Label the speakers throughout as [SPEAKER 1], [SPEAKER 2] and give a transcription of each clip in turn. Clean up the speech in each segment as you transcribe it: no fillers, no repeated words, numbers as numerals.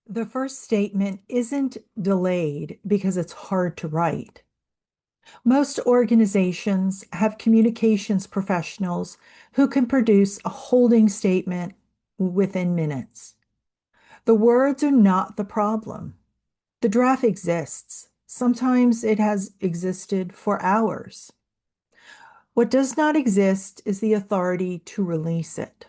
[SPEAKER 1] The first statement isn't delayed because it's hard to write. Most organizations have communications professionals who can produce a holding statement within minutes. The words are not the problem. The draft exists. Sometimes it has existed for hours. What does not exist is the authority to release it.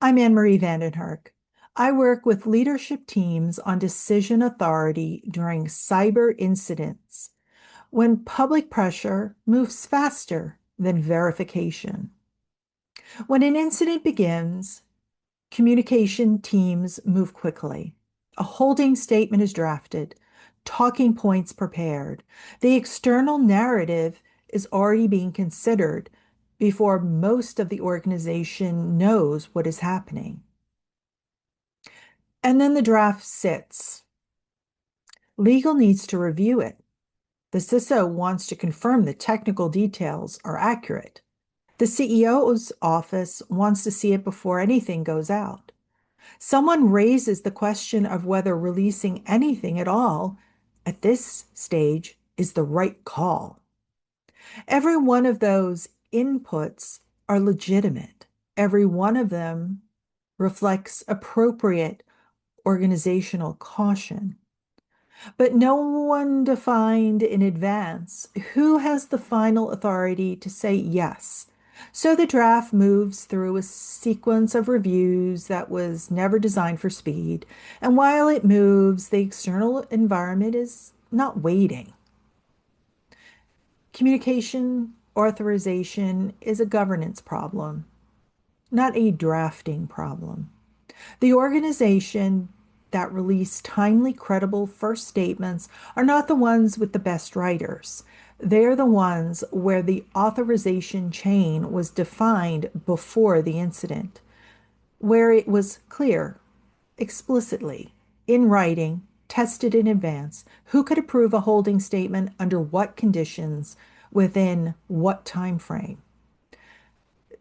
[SPEAKER 1] I'm Anne-Marie Hurk. I work with leadership teams on decision authority during cyber incidents when public pressure moves faster than verification. When an incident begins, communication teams move quickly. A holding statement is drafted, talking points prepared. The external narrative is already being considered before most of the organization knows what is happening. And then the draft sits. Legal needs to review it. The CISO wants to confirm the technical details are accurate. The CEO's office wants to see it before anything goes out. Someone raises the question of whether releasing anything at all at this stage is the right call. Every one of those inputs are legitimate. Every one of them reflects appropriate organizational caution. But no one defined in advance who has the final authority to say yes. So the draft moves through a sequence of reviews that was never designed for speed. And while it moves, the external environment is not waiting. Communication authorization is a governance problem, not a drafting problem. The organization that release timely, credible first statements are not the ones with the best writers. They're the ones where the authorization chain was defined before the incident, where it was clear, explicitly, in writing, tested in advance, who could approve a holding statement under what conditions, within what time frame.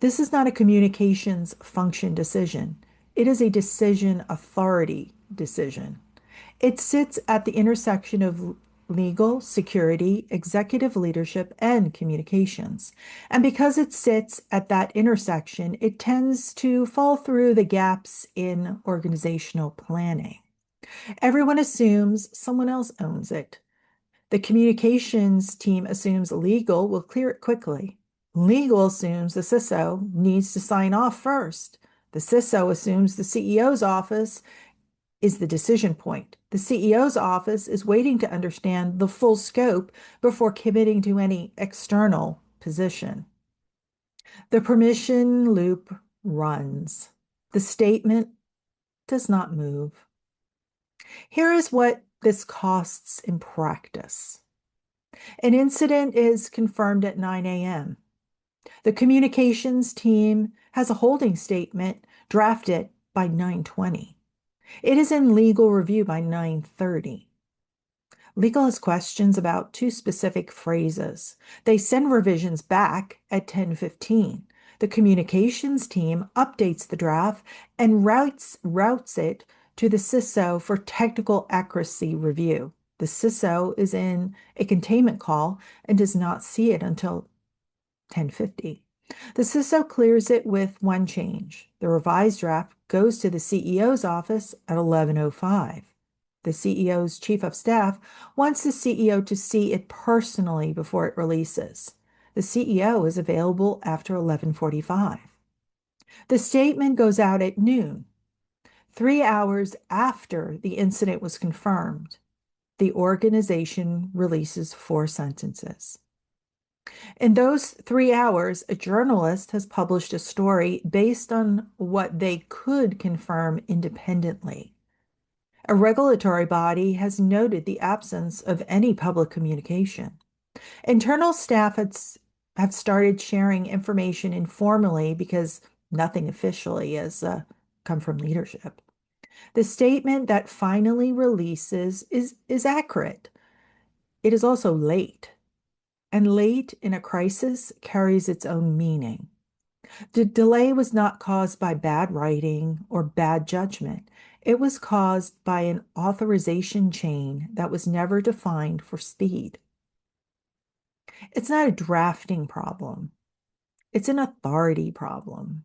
[SPEAKER 1] This is not a communications function decision. It is a decision authority decision. It sits at the intersection of legal, security, executive leadership, and communications. And because it sits at that intersection, it tends to fall through the gaps in organizational planning. Everyone assumes someone else owns it. The communications team assumes legal will clear it quickly. Legal assumes the CISO needs to sign off first. The CISO assumes the CEO's office is the decision point. The CEO's office is waiting to understand the full scope before committing to any external position. The permission loop runs. The statement does not move. Here is what this costs in practice. An incident is confirmed at 9 a.m. The communications team has a holding statement drafted by 9:20. It is in legal review by 9:30. Legal has questions about two specific phrases. They send revisions back at 10:15. The communications team updates the draft and routes it to the CISO for technical accuracy review. The CISO is in a containment call and does not see it until 10:50. The CISO clears it with one change. The revised draft goes to the CEO's office at 11:05. The CEO's chief of staff wants the CEO to see it personally before it releases. The CEO is available after 11:45. The statement goes out at noon, 3 hours after the incident was confirmed. The organization releases 4 sentences. In those 3 hours, a journalist has published a story based on what they could confirm independently. A regulatory body has noted the absence of any public communication. Internal staff have started sharing information informally because nothing officially has come from leadership. The statement that finally releases is accurate. It is also late. And late in a crisis carries its own meaning. The delay was not caused by bad writing or bad judgment. It was caused by an authorization chain that was never defined for speed. It's not a drafting problem. It's an authority problem.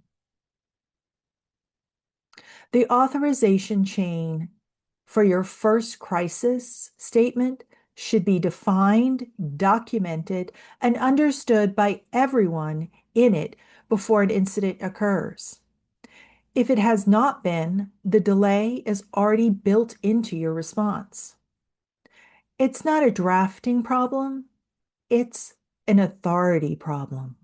[SPEAKER 1] The authorization chain for your first crisis statement should be defined, documented, and understood by everyone in it before an incident occurs. If it has not been, the delay is already built into your response. It's not a drafting problem, it's an authority problem.